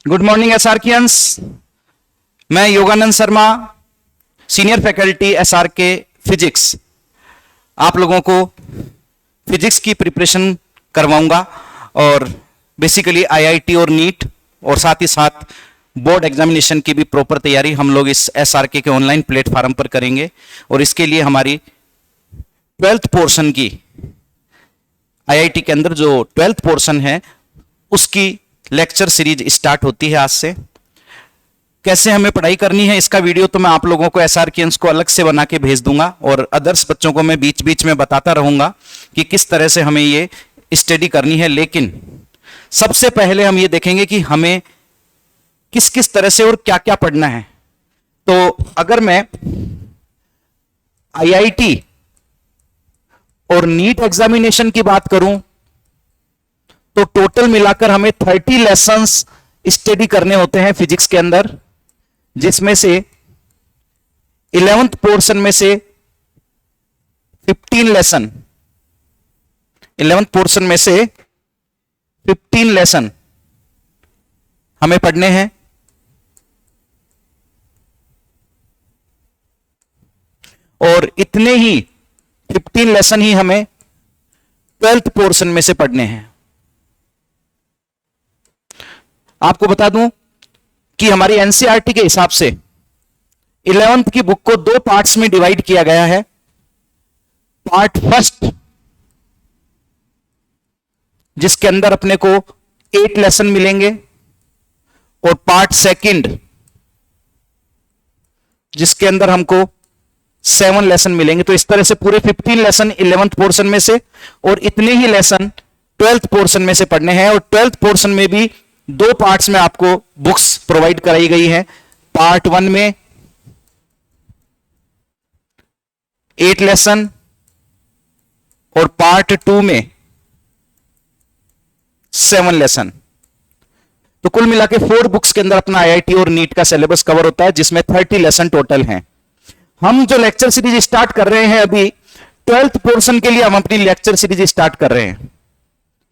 Good morning SRKians. मैं Yoganand Sharma, senior faculty SRK physics, आप लोगों को फिजिक्स की प्रिपरेशन करवाऊंगा और बेसिकली आईआईटी और नीट और साथ ही साथ बोर्ड एग्जामिनेशन की भी प्रॉपर तैयारी हम लोग इस एसआरके के ऑनलाइन प्लेटफॉर्म पर करेंगे। और इसके लिए हमारी 12th पोर्शन की आईआईटी के अंदर जो 12th पोर्शन है उसकी लेक्चर सीरीज स्टार्ट होती है आज से। कैसे हमें पढ़ाई करनी है इसका वीडियो तो मैं आप लोगों को एसआरकियंस को अलग से बना के भेज दूंगा और अदर्स बच्चों को मैं बीच बीच में बताता रहूंगा कि किस तरह से हमें ये स्टडी करनी है। लेकिन सबसे पहले हम ये देखेंगे कि हमें किस किस तरह से और क्या क्या पढ़ना है। तो अगर मैं आईआईटी और नीट एग्जामिनेशन की बात करूं तो टोटल मिलाकर हमें 30 लेसन्स स्टडी करने होते हैं फिजिक्स के अंदर, जिसमें से 11th पोर्शन में से 15 लेसन 11th पोर्शन में से 15 लेसन हमें पढ़ने हैं। और इतने ही 15 लेसन ही हमें 12th पोर्शन में से पढ़ने हैं। आपको बता दूं कि हमारी एनसीईआरटी के हिसाब से 11th की बुक को 2 पार्ट्स में डिवाइड किया गया है। पार्ट फर्स्ट जिसके अंदर अपने को 8 लेसन मिलेंगे और पार्ट सेकंड जिसके अंदर हमको 7 लेसन मिलेंगे। तो इस तरह से पूरे 15 लेसन 11th पोर्शन में से और इतने ही लेसन 12th पोर्शन में से पढ़ने हैं। और 12th पोर्शन में भी 2 पार्ट्स में आपको बुक्स प्रोवाइड कराई गई है। पार्ट 1 में 8 लेसन और पार्ट 2 में 7 लेसन। तो कुल मिला के 4 बुक्स के अंदर अपना आईआईटी और नीट का सिलेबस कवर होता है, जिसमें 30 लेसन टोटल हैं। हम जो लेक्चर सीरीज स्टार्ट कर रहे हैं अभी 12th पोर्शन के लिए हम अपनी लेक्चर सीरीज स्टार्ट कर रहे हैं।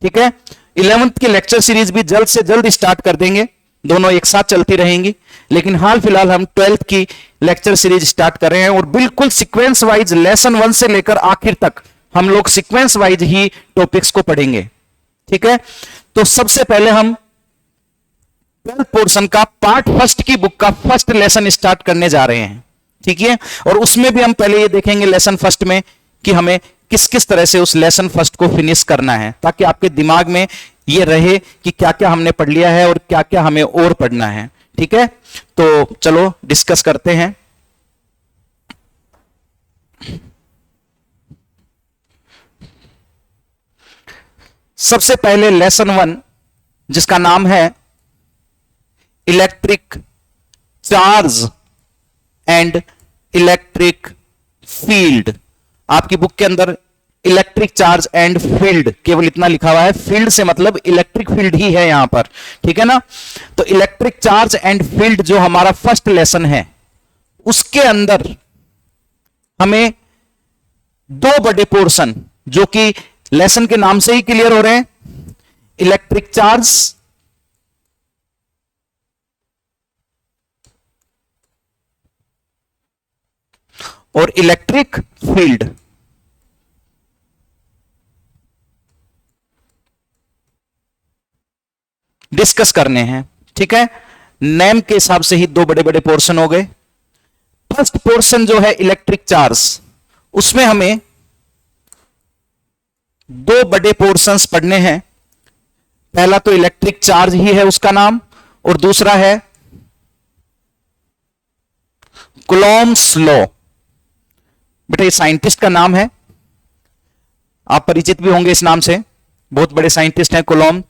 ठीक है, 11th की लेक्चर सीरीज भी जल्द से जल्द स्टार्ट कर देंगे, दोनों एक साथ चलती रहेंगी। लेकिन हाल फिलहाल हम 12th की लेक्चर सीरीज स्टार्ट कर रहे हैं और बिल्कुल सीक्वेंस वाइज लेसन 1 से लेकर आखिर तक हम लोग सीक्वेंस वाइज ही टॉपिक्स को पढ़ेंगे। ठीक है, तो सबसे पहले हम 12th पोर्शन का पार्ट फर्स्ट की बुक का फर्स्ट लेसन स्टार्ट करने जा रहे हैं। ठीक है, और उसमें भी हम पहले ये देखेंगे लेसन फर्स्ट में कि हमें किस किस तरह से उस लेसन फर्स्ट को फिनिश करना है, ताकि आपके दिमाग में ये रहे कि क्या क्या हमने पढ़ लिया है और क्या क्या हमें और पढ़ना है। ठीक है, तो चलो डिस्कस करते हैं। सबसे पहले लेसन 1 जिसका नाम है electric charge and electric field. आपकी बुक के अंदर इलेक्ट्रिक चार्ज एंड फील्ड केवल इतना लिखा हुआ है, फील्ड से मतलब इलेक्ट्रिक फील्ड ही है यहां पर। ठीक है ना, तो इलेक्ट्रिक चार्ज एंड फील्ड जो हमारा फर्स्ट लेसन है उसके अंदर हमें 2 बड़े पोर्शन जो कि लेसन के नाम से ही क्लियर हो रहे हैं, इलेक्ट्रिक चार्ज और इलेक्ट्रिक फील्ड। डिस्कस करने हैं। ठीक है, नेम के हिसाब से ही 2 बड़े बड़े पोर्शन हो गए। फर्स्ट पोर्शन जो है इलेक्ट्रिक चार्ज, उसमें हमें 2 बड़े पोर्शंस पढ़ने हैं। पहला तो इलेक्ट्रिक चार्ज ही है उसका नाम, और दूसरा है कूलॉम्स लॉ। बेटा ये साइंटिस्ट का नाम है, आप परिचित भी होंगे इस नाम से, बहुत बड़े साइंटिस्ट हैं कूलॉम।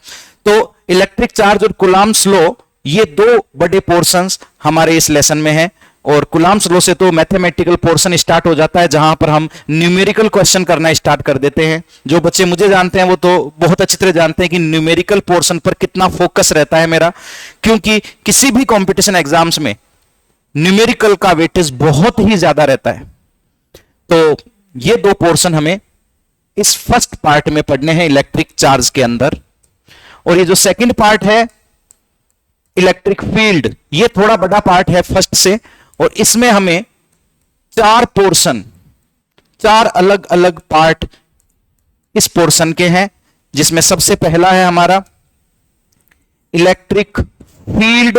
तो इलेक्ट्रिक चार्ज और कूलॉम्स लॉ ये 2 बड़े पोर्शंस हमारे इस लेसन में हैं। और कूलॉम्स लॉ से तो मैथमेटिकल पोर्शन स्टार्ट हो जाता है, जहां पर हम न्यूमेरिकल क्वेश्चन करना स्टार्ट कर देते हैं। जो बच्चे मुझे जानते हैं वो तो बहुत अच्छी तरह जानते हैं कि न्यूमेरिकल पोर्शन पर कितना फोकस रहता है मेरा, क्योंकि किसी भी कंपटीशन एग्जाम्स में न्यूमेरिकल का वेटेज बहुत ही ज्यादा रहता है। तो ये 2 पोर्शन हमें इस फर्स्ट पार्ट में पढ़ने हैं इलेक्ट्रिक चार्ज के अंदर। और ये जो सेकंड पार्ट है इलेक्ट्रिक फील्ड, ये थोड़ा बड़ा पार्ट है फर्स्ट से, और इसमें हमें चार पोर्शन, चार अलग अलग पार्ट इस पोर्शन के हैं, जिसमें सबसे पहला है हमारा electric field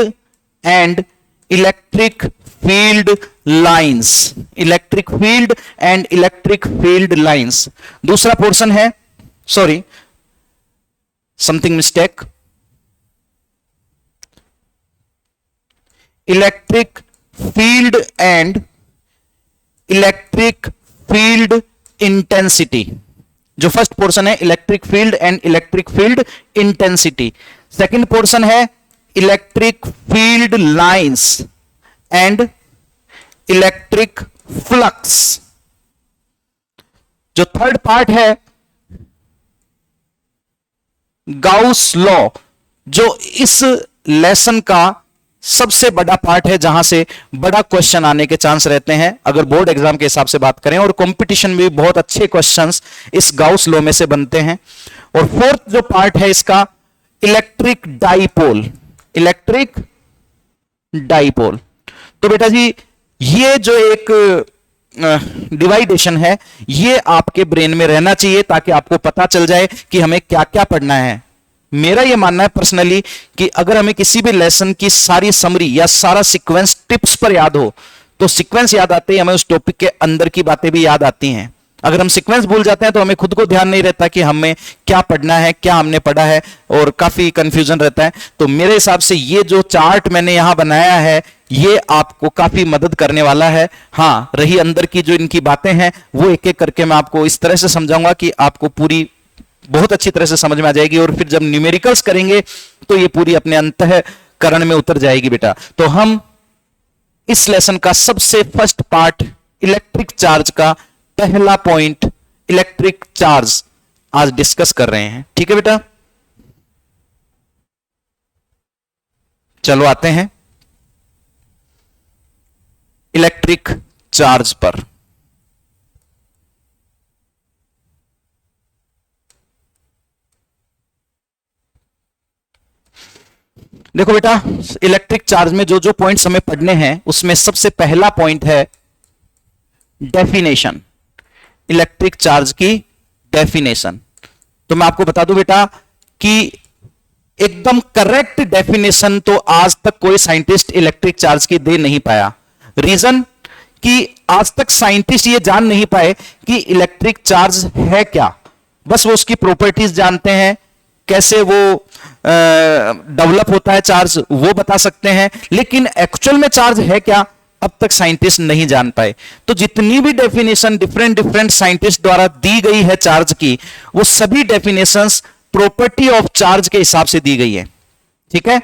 and electric field lines, electric field and electric field lines. दूसरा पोर्शन है, sorry something mistake, electric field and electric field intensity. जो फर्स्ट पोर्शन है electric field and electric field intensity. Second portion है electric field lines and electric flux. जो third part है Gauss law, जो इस lesson का सबसे बड़ा पार्ट है, जहां से बड़ा क्वेश्चन आने के चांस रहते हैं अगर बोर्ड एग्जाम के हिसाब से बात करें, और कंपटीशन में भी बहुत अच्छे क्वेश्चंस इस गाउस लॉ में से बनते हैं। और फोर्थ जो पार्ट है इसका इलेक्ट्रिक डाइपोल, इलेक्ट्रिक डाइपोल। तो बेटा जी ये जो एक डिवाइडेशन है ये आपके ब्रेन में रहना चाहिए, ताकि आपको पता चल जाए कि हमें क्या क्या पढ़ना है। मेरा यह मानना है पर्सनली कि अगर हमें किसी भी लेसन की सारी समरी या सारा सीक्वेंस टिप्स पर याद हो, तो सीक्वेंस याद आते ही हमें उस टॉपिक के अंदर की बातें भी याद आती हैं। अगर हम सीक्वेंस भूल जाते हैं तो हमें खुद को ध्यान नहीं रहता कि हमें क्या पढ़ना है, क्या हमने पढ़ा है, और काफी कंफ्यूजन रहता है। तो मेरे हिसाब से ये जो चार्ट मैंने यहां बनाया है ये आपको काफी मदद करने वाला है। हाँ, रही अंदर की जो इनकी बातें हैं वो एक एक करके मैं आपको इस तरह से समझाऊंगा कि आपको पूरी बहुत अच्छी तरह से समझ में आ जाएगी, और फिर जब न्यूमेरिकल्स करेंगे तो ये पूरी अपने अंतःकरण में उतर जाएगी बेटा। तो हम इस लेसन का सबसे फर्स्ट पार्ट इलेक्ट्रिक चार्ज का पहला पॉइंट इलेक्ट्रिक चार्ज आज डिस्कस कर रहे हैं। ठीक है बेटा, चलो आते हैं इलेक्ट्रिक चार्ज पर। देखो बेटा, इलेक्ट्रिक चार्ज में जो जो पॉइंट्स हमें पढ़ने हैं उसमें सबसे पहला पॉइंट है डेफिनेशन, इलेक्ट्रिक चार्ज की डेफिनेशन। तो मैं आपको बता दूं बेटा कि एकदम करेक्ट डेफिनेशन तो आज तक कोई साइंटिस्ट इलेक्ट्रिक चार्ज की दे नहीं पाया। रीजन कि आज तक साइंटिस्ट ये जान नहीं पाए कि इलेक्ट्रिक चार्ज है क्या। बस वो उसकी प्रॉपर्टीज जानते हैं, कैसे वो डेवलप होता है चार्ज वो बता सकते हैं, लेकिन एक्चुअल में चार्ज है क्या अब तक साइंटिस्ट नहीं जान पाए। तो जितनी भी डेफिनेशन डिफरेंट डिफरेंट साइंटिस्ट द्वारा दी गई है चार्ज की, वो सभी डेफिनेशंस प्रॉपर्टी ऑफ चार्ज के हिसाब से दी गई है। ठीक है,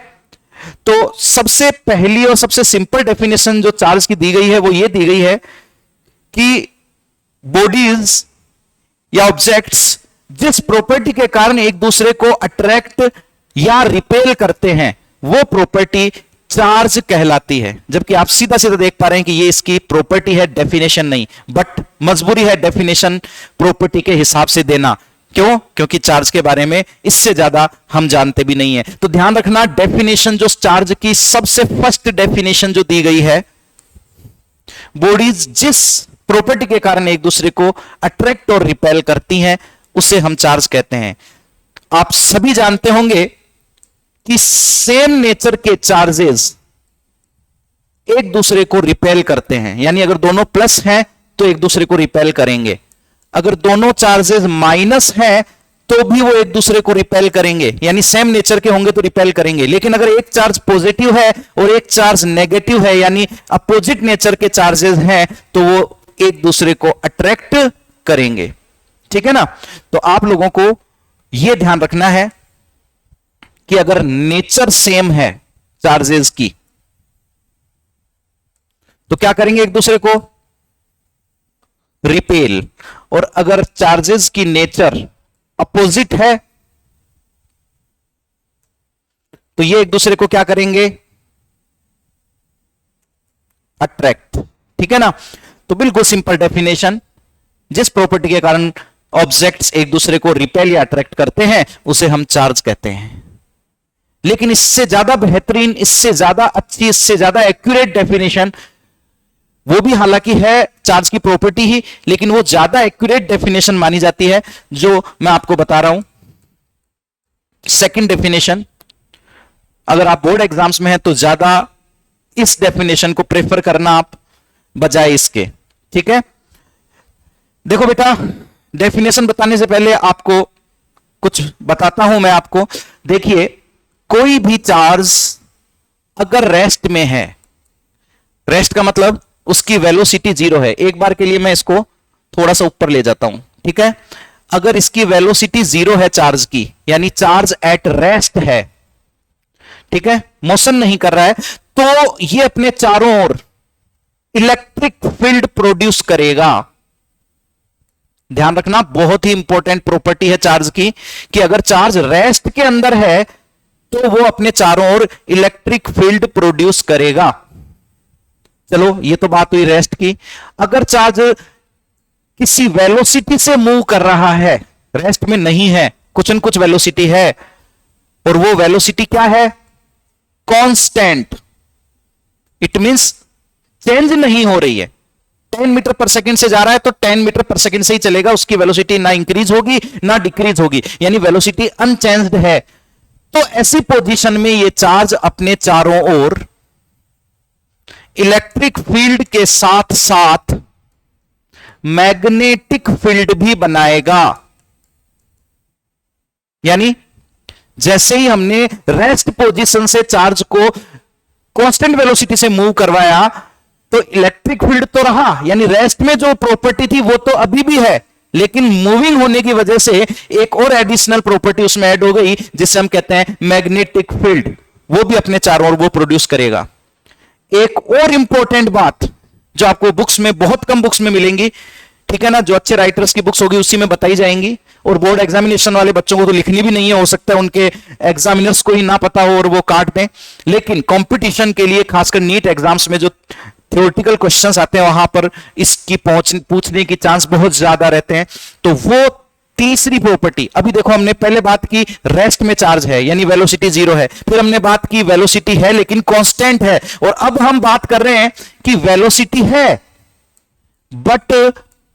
तो सबसे पहली और सबसे सिंपल डेफिनेशन जो चार्ज की दी गई है वो ये दी गई है कि बॉडीज या ऑब्जेक्ट्स जिस प्रॉपर्टी के कारण एक दूसरे को अट्रैक्ट या रिपेल करते हैं वो प्रॉपर्टी चार्ज कहलाती है। जबकि आप सीधा सीधा देख पा रहे हैं कि ये इसकी प्रॉपर्टी है, डेफिनेशन नहीं, बट मजबूरी है डेफिनेशन प्रॉपर्टी के हिसाब से देना। क्यों? क्योंकि चार्ज के बारे में इससे ज्यादा हम जानते भी नहीं है। तो ध्यान रखना, डेफिनेशन जो चार्ज की सबसे फर्स्ट डेफिनेशन जो दी गई है, बॉडीज जिस प्रॉपर्टी के कारण एक दूसरे को अट्रैक्ट और रिपेल करती हैं उसे हम चार्ज कहते हैं। आप सभी जानते होंगे कि सेम नेचर के चार्जेस एक दूसरे को रिपेल करते हैं, यानी अगर दोनों प्लस हैं तो एक दूसरे को रिपेल करेंगे, अगर दोनों चार्जेस माइनस हैं तो भी वो एक दूसरे को रिपेल करेंगे, यानी सेम नेचर के होंगे तो रिपेल करेंगे। लेकिन अगर एक चार्ज पॉजिटिव है और एक चार्ज नेगेटिव है, यानी अपोजिट नेचर के चार्जेस हैं, तो वो एक दूसरे को अट्रैक्ट करेंगे। ठीक है ना? तो आप लोगों को यह ध्यान रखना है कि अगर नेचर सेम है चार्जेस की तो क्या करेंगे, एक दूसरे को रिपेल, और अगर चार्जेस की नेचर अपोजिट है तो ये एक दूसरे को क्या करेंगे, अट्रैक्ट। ठीक है ना? तो बिल्कुल सिंपल डेफिनेशन, जिस प्रॉपर्टी के कारण ऑब्जेक्ट्स एक दूसरे को रिपेल या अट्रैक्ट करते हैं उसे हम चार्ज कहते हैं। लेकिन इससे ज्यादा बेहतरीन, इससे ज्यादा अच्छी, इससे ज्यादा एक्यूरेट डेफिनेशन वो भी हालांकि है चार्ज की प्रॉपर्टी ही, लेकिन वो ज्यादा एक्यूरेट डेफिनेशन मानी जाती है जो मैं आपको बता रहा हूं। सेकंड डेफिनेशन, अगर आप बोर्ड एग्जाम्स में हैं तो ज्यादा इस डेफिनेशन को प्रेफर करना आप बजाय इसके, ठीक है। देखो बेटा, डेफिनेशन बताने से पहले आपको कुछ बताता हूं मैं आपको। देखिए, कोई भी चार्ज अगर रेस्ट में है, रेस्ट का मतलब उसकी वेलोसिटी 0 है। एक बार के लिए मैं इसको थोड़ा सा ऊपर ले जाता हूं, ठीक है। अगर इसकी वेलोसिटी 0 है चार्ज की, यानी चार्ज एट रेस्ट है, ठीक है, मोशन नहीं कर रहा है, तो ये अपने चारों ओर इलेक्ट्रिक फील्ड प्रोड्यूस करेगा। ध्यान रखना, बहुत ही इंपॉर्टेंट प्रॉपर्टी है चार्ज की कि अगर चार्ज रेस्ट के अंदर है तो वो अपने चारों ओर इलेक्ट्रिक फील्ड प्रोड्यूस करेगा। चलो, ये तो बात हुई रेस्ट की। अगर चार्ज किसी वेलोसिटी से मूव कर रहा है, रेस्ट में नहीं है, कुछ न कुछ वेलोसिटी है, और वो वेलोसिटी क्या है? कांस्टेंट। इट मींस चेंज नहीं हो रही है। 10 मीटर पर सेकंड से जा रहा है तो 10 मीटर पर सेकंड से ही चलेगा, उसकी वेलोसिटी ना इंक्रीज होगी ना डिक्रीज होगी, यानी वेलोसिटी अनचेंज्ड है। तो ऐसी पोजीशन में ये चार्ज अपने चारों ओर इलेक्ट्रिक फील्ड के साथ साथ मैग्नेटिक फील्ड भी बनाएगा। यानी जैसे ही हमने रेस्ट पोजीशन से चार्ज को कांस्टेंट वेलोसिटी से मूव करवाया तो इलेक्ट्रिक फील्ड तो रहा, यानी रेस्ट में जो प्रॉपर्टी थी वो तो अभी भी है, लेकिन मूविंग होने की वजह से एक और एडिशनल प्रॉपर्टी उसमें ऐड हो गई जिसे हम कहते हैं मैग्नेटिक फील्ड। वो भी अपने चारों ओर वो प्रोड्यूस करेगा। एक और इंपॉर्टेंट बात जो आपको बुक्स में, बहुत कम बुक्स में मिलेंगी, ठीक है ना, जो अच्छे राइटर्स की बुक्स होगी उसी में बताई जाएंगी, और बोर्ड एग्जामिनेशन वाले बच्चों को तो लिखनी भी नहीं है, हो सकता है उनके एग्जामिनर्स को ही ना पता हो और वो काट दें। लेकिन कंपटीशन के लिए, खासकर नीट एग्जाम्स में जो थ्योरेटिकल क्वेश्चंस आते हैं वहां पर इसकी पूछने की चांस बहुत ज्यादा रहते हैं। तो वो तीसरी प्रॉपर्टी, अभी देखो हमने पहले बात की रेस्ट में चार्ज है यानी वेलोसिटी 0 है, फिर हमने बात की वेलोसिटी है लेकिन कांस्टेंट है, और अब हम बात कर रहे हैं कि वेलोसिटी है but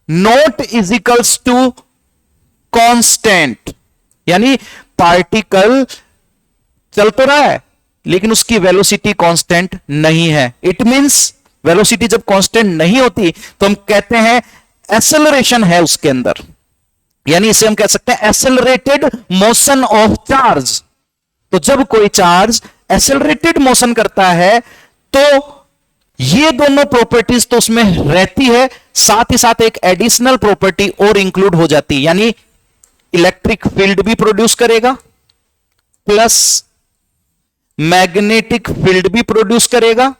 not is equals to constant, यानी पार्टिकल चल तो रहा है लेकिन उसकी वेलोसिटी कांस्टेंट नहीं है। इट मींस वेलोसिटी जब कांस्टेंट नहीं होती तो हम कहते हैं एक्सेलरेशन है उसके अंदर, यानी इसे हम कह सकते हैं एक्सेलरेटेड मोशन ऑफ चार्ज। तो जब कोई चार्ज एक्सेलरेटेड मोशन करता है तो ये दोनों प्रॉपर्टीज तो उसमें रहती है, साथ ही साथ एक एडिशनल प्रॉपर्टी और इंक्लूड हो जाती है, यानी इलेक्ट्रिक फील्ड भी प्रोड्यूस करेगा प्लस मैग्नेटिक फील्ड भी प्रोड्यूस करेगा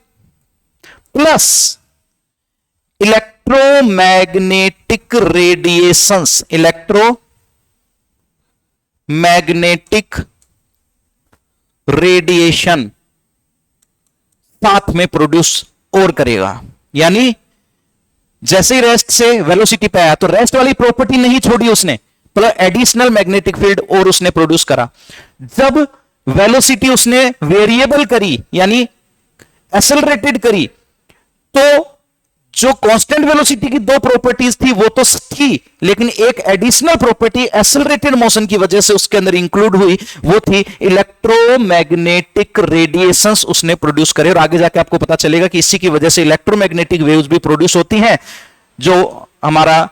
plus electromagnetic radiations, electromagnetic radiation साथ में प्रोड्यूस और करेगा। यानी जैसे ही रेस्ट से वेलोसिटी पे आया तो रेस्ट वाली प्रॉपर्टी नहीं छोड़ी उसने, मतलब एडिशनल मैग्नेटिक फील्ड और उसने प्रोड्यूस करा। जब वेलोसिटी उसने वेरिएबल करी यानी एक्सेलरेटेड करी तो जो कांस्टेंट वेलोसिटी की दो प्रॉपर्टीज थी वो तो थी, लेकिन एक एडिशनल प्रॉपर्टी एक्सेलरेटेड मोशन की वजह से उसके अंदर इंक्लूड हुई, वो थी इलेक्ट्रोमैग्नेटिक रेडिएशंस उसने प्रोड्यूस करे। और आगे जाके आपको पता चलेगा कि इसी की वजह से इलेक्ट्रोमैग्नेटिक वेव्स भी प्रोड्यूस होती हैं, जो हमारा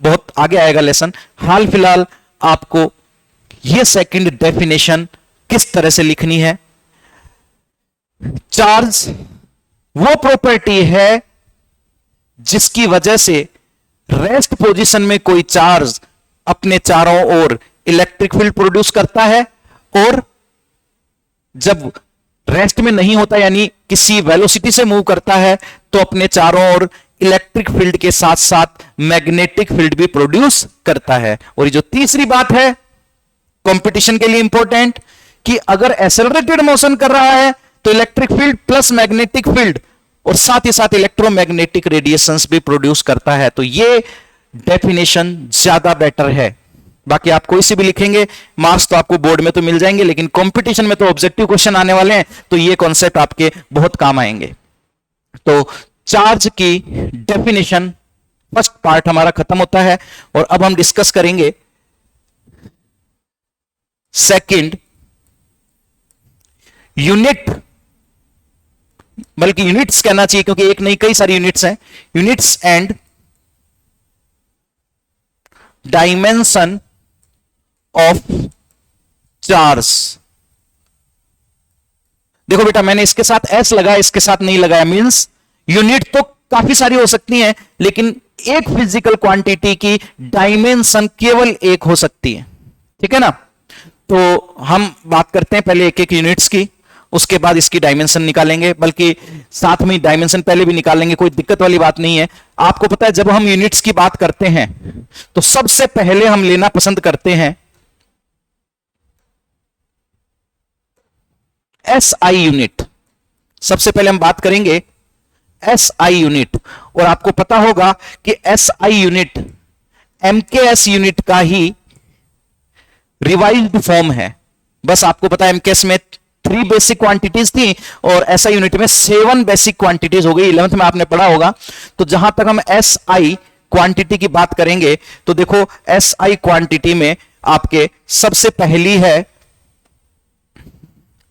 बहुत आगे आएगा लेसन। हाल फिलहाल आपको यह सेकंड डेफिनेशन किस तरह से लिखनी है। चार्ज वो प्रॉपर्टी है जिसकी वजह से रेस्ट पोजीशन में कोई चार्ज अपने चारों ओर इलेक्ट्रिक फील्ड प्रोड्यूस करता है, और जब रेस्ट में नहीं होता यानी किसी वेलोसिटी से मूव करता है तो अपने चारों ओर इलेक्ट्रिक फील्ड के साथ साथ मैग्नेटिक फील्ड भी प्रोड्यूस करता है। और ये जो तीसरी बात है कंपटीशन के लिए इंपॉर्टेंट, कि अगर एक्सेलरेटेड मोशन कर रहा है तो electric field plus magnetic field और साथ ही साथ इलेक्ट्रोमैग्नेटिक रेडिएशंस भी प्रोड्यूस करता है। तो ये डेफिनेशन ज्यादा बेटर है। बाकी आप कोई से भी लिखेंगे, मार्क्स तो आपको बोर्ड में तो मिल जाएंगे, लेकिन कंपटीशन में तो ऑब्जेक्टिव क्वेश्चन आने वाले हैं, तो ये कॉन्सेप्ट आपके बहुत काम आएंगे। तो चार्ज की डेफिनेशन फर्स्ट पार्ट हमारा खत्म होता है, और अब हम डिस्कस करेंगे सेकंड यूनिट, बल्कि यूनिट्स कहना चाहिए क्योंकि एक नहीं कई सारी यूनिट्स हैं, units and dimension of charge. देखो बेटा, मैंने इसके साथ एस लगाया, इसके साथ नहीं लगाया, मींस यूनिट तो काफी सारी हो सकती हैं, लेकिन एक फिजिकल क्वांटिटी की डायमेंशन केवल एक हो सकती है, ठीक है ना। तो हम बात करते हैं पहले एक एक यूनिट्स की, उसके बाद इसकी डायमेंशन निकालेंगे, बल्कि साथ में डायमेंशन पहले भी निकालेंगे, कोई दिक्कत वाली बात नहीं है। आपको पता है जब हम यूनिट्स की बात करते हैं तो सबसे पहले हम लेना पसंद करते हैं एसआई यूनिट। सबसे पहले हम बात करेंगे एसआई यूनिट, और आपको पता होगा कि एसआई यूनिट एमकेएस यूनिट का ही रिवाइज्ड फॉर्म है। बस आपको पता है एमकेएस में 3 बेसिक क्वांटिटीज थी और एसआई यूनिट में 7 बेसिक क्वांटिटीज हो गई, 11th में आपने पढ़ा होगा। तो जहां तक हम एसआई क्वांटिटी की बात करेंगे तो देखो एसआई क्वांटिटी में आपके सबसे पहली है,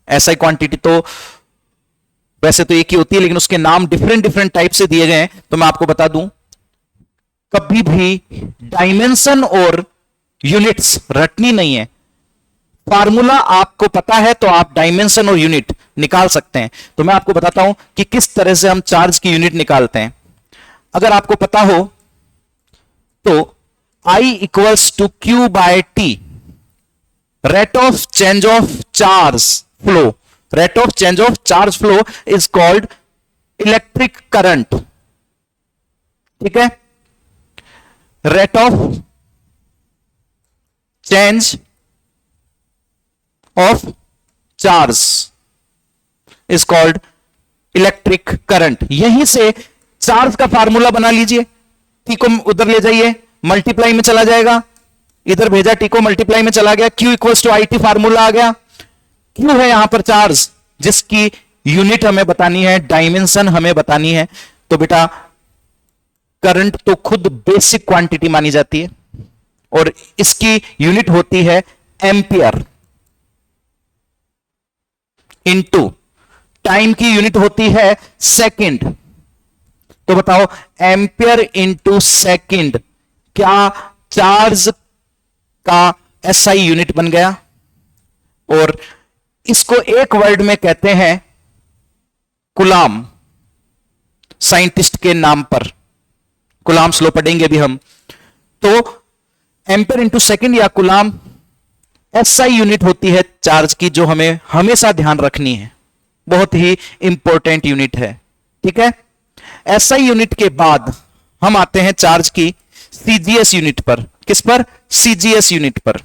एसआई क्वांटिटी तो वैसे तो एक ही होती है लेकिन उसके नाम डिफरेंट डिफरेंट टाइप से दिए गए हैं, तो मैं आपको बता दूं कभी भी डायमेंशन और यूनिट्स रटनी नहीं है। फार्मूला आपको पता है तो आप डायमेंशन और यूनिट निकाल सकते हैं। तो मैं आपको बताता हूं कि किस तरह से हम चार्ज की यूनिट निकालते हैं। अगर आपको पता हो तो I equals to Q by T, rate of change of charge flow, rate of change of charge flow is called electric current, ठीक है। Rate of change of charge is called electric current. यहीं से charge का formula बना लीजिए, T को उधर ले जाइए, मल्टीप्लाई में चला जाएगा, इधर भेजा टी को मल्टीप्लाई में चला गया, Q equals to IT formula आ गया। Q है यहां पर चार्ज जिसकी यूनिट हमें बतानी है, डायमेंशन हमें बतानी है। तो बेटा करंट तो खुद बेसिक क्वांटिटी मानी जाती है और इसकी यूनिट होती है एम्पियर, इनटू टाइम की यूनिट होती है सेकंड। तो बताओ एम्पियर इनटू सेकंड, क्या चार्ज का एसआई यूनिट बन गया? और इसको एक वर्ड में कहते हैं कुलाम, साइंटिस्ट के नाम पर। कुलाम्स लॉ पढ़ेंगे भी हम। तो एम्पियर इनटू सेकंड या कुलाम एसआई यूनिट होती है चार्ज की, जो हमें हमेशा ध्यान रखनी है, बहुत ही इंपॉर्टेंट यूनिट है, ठीक है। एसआई यूनिट के बाद हम आते हैं चार्ज की सीजीएस यूनिट पर। किस पर? सीजीएस यूनिट पर।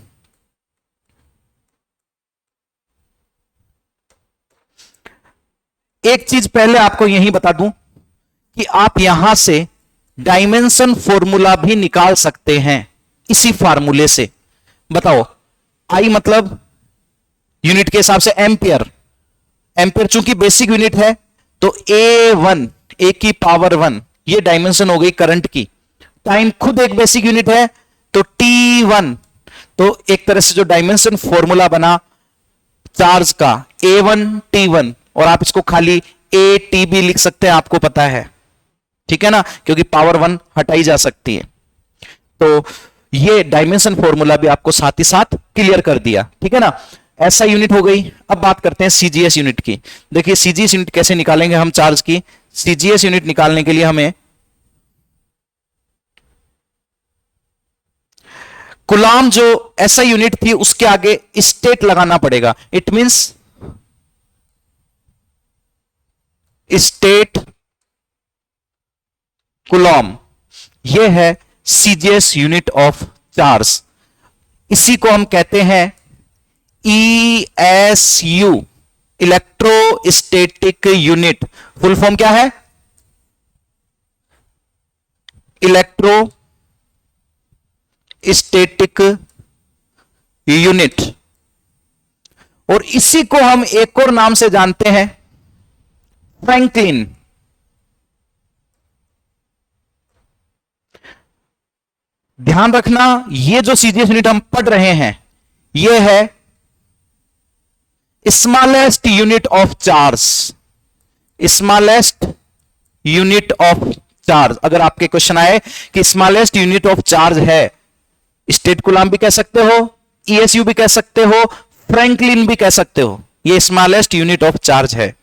एक चीज पहले आपको यही बता दूं कि आप यहां से डायमेंशन फॉर्मूला भी निकाल सकते हैं इसी फार्मूले से। बताओ, आई मतलब यूनिट के हिसाब से एम्पियर, एम्पियर चूंकि बेसिक यूनिट है तो A1, A की पावर 1, ये डायमेंशन हो गई करंट की। टाइम खुद एक बेसिक यूनिट है तो T1, तो एक तरह से जो डायमेंशन फॉर्मूला बना चार्ज का A1 T1, और आप इसको खाली AT भी लिख सकते हैं, आपको पता है, ठीक है ना, क्योंकि पावर 1 हटाई जा सकती है। तो ये डायमेंशन फॉर्मूला भी आपको साथ ही साथ क्लियर कर दिया, ठीक है ना। ऐसा यूनिट हो गई। अब बात करते हैं सीजीएस यूनिट की। देखिए सीजीएस यूनिट कैसे निकालेंगे हम चार्ज की। सीजीएस यूनिट निकालने के लिए हमें कुलाम जो ऐसा यूनिट थी उसके आगे स्टेट लगाना पड़ेगा। इट मींस स्टेट कुलॉम, यह है सीजीएस यूनिट ऑफ चार्ज। इसी को हम कहते हैं ESU, electrostatic unit. Full form क्या है? Electrostatic unit. और इसी को हम एक और नाम से जानते हैं, फ्रैंकलिन। ध्यान रखना, ये जो सीजीएस यूनिट हम पढ़ रहे हैं ये है smallest unit of charge. Smallest unit of charge. अगर आपके क्वेश्चन आए कि स्मॉलेस्ट यूनिट ऑफ चार्ज है, स्टेट कूलम भी कह सकते हो, ईएसयू भी कह सकते हो, फ्रैंकलिन भी कह सकते हो, ये स्मॉलेस्ट यूनिट ऑफ चार्ज है।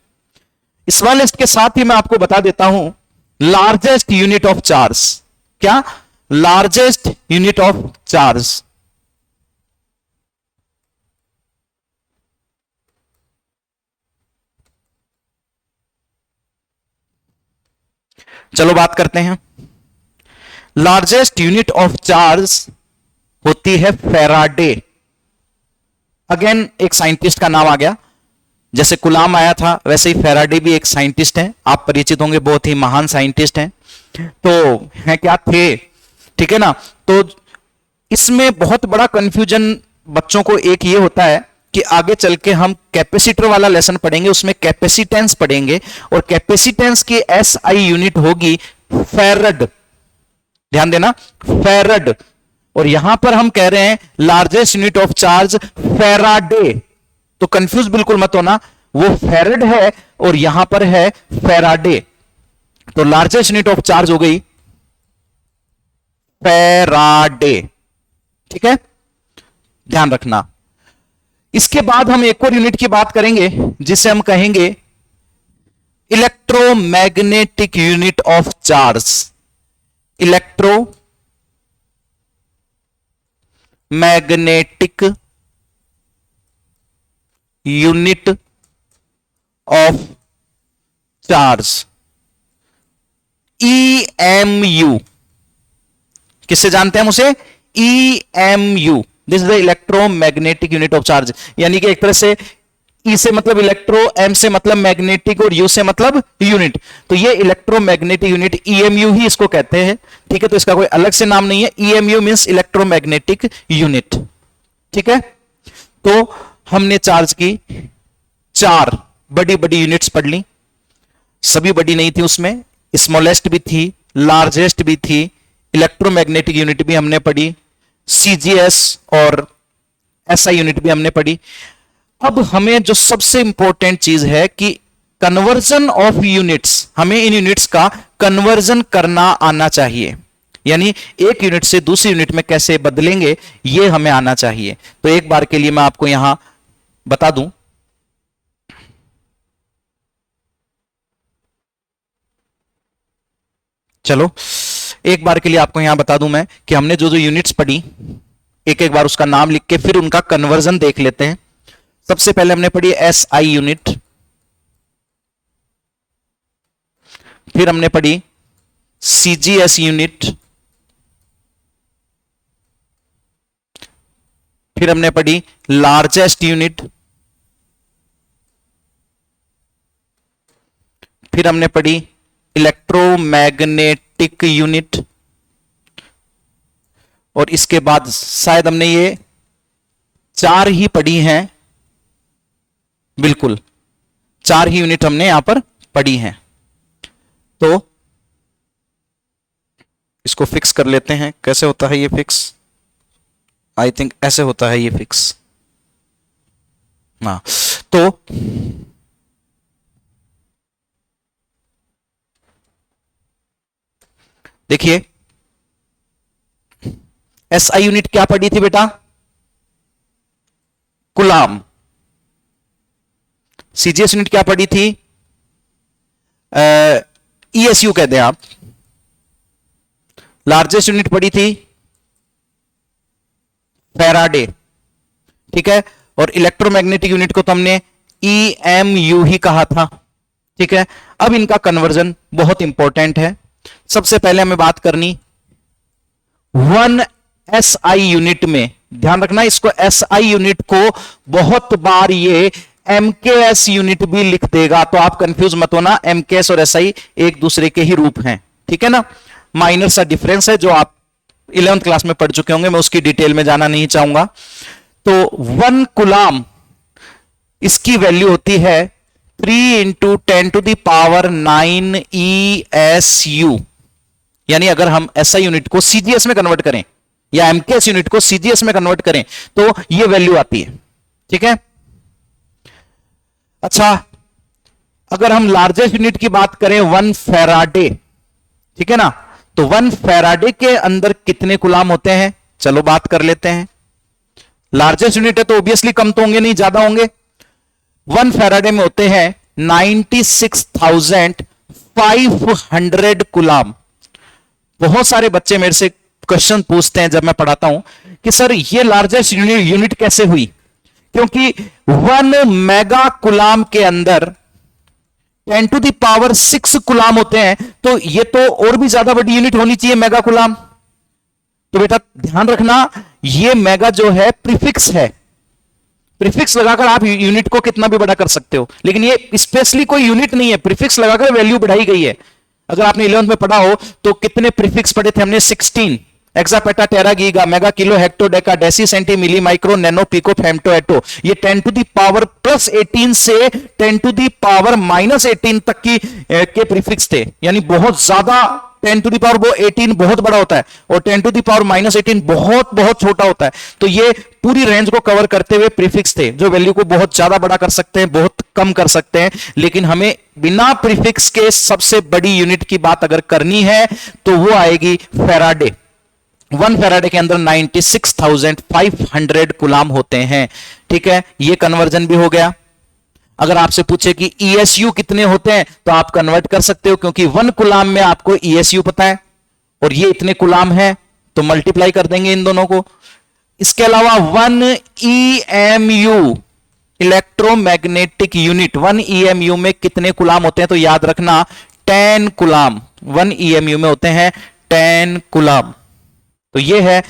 स्मॉलेस्ट के साथ ही मैं आपको बता देता हूं लार्जेस्ट यूनिट ऑफ चार्ज। क्या? Largest unit of charge. चलो बात करते हैं। लार्जेस्ट यूनिट ऑफ चार्ज होती है फैराडे। अगेन एक साइंटिस्ट का नाम आ गया, जैसे कूलम आया था वैसे ही फैराडे भी एक साइंटिस्ट हैं, आप परिचित होंगे, बहुत ही महान साइंटिस्ट हैं। तो हैं क्या? थे, ठीक है ना। तो इसमें बहुत बड़ा कंफ्यूजन बच्चों को एक ये होता है कि आगे चल के हम कैपेसिटर वाला लेसन पढ़ेंगे, उसमें कैपेसिटेंस पढ़ेंगे, और कैपेसिटेंस की एसआई यूनिट होगी फैरड। ध्यान देना, फैरड। और यहां पर हम कह रहे हैं largest unit of charge Faraday. तो कंफ्यूज बिल्कुल मत होना, वो फैरड है और यहां पर है फैराडे। तो लार्जेस्ट यूनिट ऑफ चार्ज हो गई फैराडे, ठीक है, ध्यान रखना। इसके बाद हम एक और यूनिट की बात करेंगे जिसे हम कहेंगे electromagnetic unit of charge. Electromagnetic unit of charge, EMU. किससे जानते हैं हम उसे? EMU. This is the electromagnetic unit of charge. यानी कि एक तरह से ई से मतलब इलेक्ट्रो, एम से मतलब मैग्नेटिक और यू से मतलब यूनिट। तो ये इलेक्ट्रोमैग्नेटिक यूनिट ईएमयू ही इसको कहते हैं, ठीक है। तो इसका कोई अलग से नाम नहीं है, ईएमयू मींस इलेक्ट्रोमैग्नेटिक यूनिट, ठीक है। तो हमने चार्ज की 4 बड़ी बड़ी यूनिट्स पढ़ ली, सभी बड़ी नहीं थी, उसमें स्मॉलेस्ट भी थी, लार्जेस्ट भी थी, इलेक्ट्रोमैग्नेटिक यूनिट भी हमने पढ़ी, सीजीएस और एसआई यूनिट भी हमने पढ़ी। अब हमें जो सबसे इंपॉर्टेंट चीज है कि कन्वर्जन ऑफ यूनिट्स, हमें इन यूनिट्स का कन्वर्जन करना आना चाहिए, यानी एक यूनिट से दूसरी यूनिट में कैसे बदलेंगे ये हमें आना चाहिए। तो एक बार के लिए मैं आपको यहां बता दूं, चलो एक बार के लिए आपको यहां बता दूं मैं कि हमने जो जो यूनिट्स पढ़ी, एक एक बार उसका नाम लिख के फिर उनका कन्वर्जन देख लेते हैं। सबसे पहले हमने पढ़ी एसआई यूनिट, फिर हमने पढ़ी सीजीएस यूनिट, फिर हमने पढ़ी लार्जेस्ट यूनिट, फिर हमने पढ़ी इलेक्ट्रोमैग्नेटिक यूनिट, और इसके बाद शायद हमने ये 4 ही पढ़ी हैं, बिल्कुल 4 ही यूनिट हमने यहां पर पढ़ी हैं। तो इसको फिक्स कर लेते हैं। कैसे होता है ये फिक्स? आई थिंक ऐसे होता है ये फिक्स। हाँ, तो देखिए एसआई यूनिट क्या पढ़ी थी बेटा? कूलम। सीजीएस यूनिट क्या पढ़ी थी? ईएसयू कहते हैं आप। लार्जेस्ट यूनिट पढ़ी थी फैराडे, ठीक है। और इलेक्ट्रोमैग्नेटिक यूनिट को तो हमने ईएमयू ही कहा था, ठीक है। अब इनका कन्वर्जन बहुत इंपॉर्टेंट है। सबसे पहले हमें बात करनी 1 एसआई यूनिट में। ध्यान रखना, इसको एसआई यूनिट को बहुत बार ये एमकेएस यूनिट भी लिख देगा, तो आप कंफ्यूज मत होना। एमकेएस और एसआई एक दूसरे के ही रूप हैं, ठीक है ना। माइनर सा डिफरेंस है जो आप 11th क्लास में पढ़ चुके होंगे, मैं उसकी डिटेल में जाना नहीं चाहूंगा। तो 1 कुलाम इसकी वैल्यू होती है 3 इंटू 10⁻⁹ ESU। यानी अगर हम SI यूनिट को CGS में कन्वर्ट करें या MKS यूनिट को CGS में कन्वर्ट करें तो यह वैल्यू आती है। ठीक है। अच्छा, अगर हम लार्जेस्ट यूनिट की बात करें 1 फैराडे, ठीक है ना, तो 1 फैराडे के अंदर कितने गुलाम होते हैं, चलो बात कर लेते हैं। लार्जेस्ट यूनिट है तो ऑब्वियसली कम तो होंगे नहीं, ज्यादा होंगे। 1 फैराडे में होते हैं 96,500 गुलाम। बहुत सारे बच्चे मेरे से क्वेश्चन पूछते हैं जब मैं पढ़ाता हूं कि सर ये लार्जेस्ट यूनिट कैसे हुई, क्योंकि 1 मेगा कुलाम के अंदर 10⁻⁶ कुलाम होते हैं, तो ये तो और भी ज्यादा बड़ी यूनिट होनी चाहिए मेगा कुलाम। तो बेटा ध्यान रखना, ये मेगा जो है प्रीफिक्स है, प्रीफिक्स लगाकर आप यूनिट को कितना भी बड़ा कर सकते हो, लेकिन ये स्पेशली कोई यूनिट नहीं है, प्रीफिक्स लगाकर वैल्यू बढ़ाई गई है। अगर आपने 11th में पढ़ा हो तो कितने प्रीफिक्स पढ़े थे हमने, 16। Exa peta, tera, giga, mega, kilo, hecto, deca, deci, centi, milli, micro, nano, pico, femto, atto. ये 10⁻+18 से 10⁻−18 तक की के प्रीफिक्स थे। यानी बहुत ज्यादा 10⁻18 बहुत बड़ा होता है और 10⁻−18 बहुत बहुत छोटा होता है। तो ये पूरी रेंज को कवर करते हुए प्रीफिक्स थे जो वैल्यू को बहुत ज्यादा बड़ा कर सकते हैं, बहुत कम कर सकते हैं। लेकिन हमें बिना प्रीफिक्स के सबसे बड़ी यूनिट की बात अगर करनी है तो वो आएगी फैराडे। 1 फैराडे के अंदर 96,500 गुलाम होते हैं। ठीक है, ये कन्वर्जन भी हो गया। अगर आपसे पूछे कि ESU कितने होते हैं तो आप कन्वर्ट कर सकते हो, क्योंकि 1 कुलाम में आपको ESU पता है और ये इतने कुलाम है तो मल्टीप्लाई कर देंगे इन दोनों को। इसके अलावा 1 EMU इलेक्ट्रोमैग्नेटिक यूनिट, 1 EMU में कितने कुलाम होते हैं तो याद रखना 10 कुलाम। 1 EMU में होते हैं 10 कुलाम। तो ये है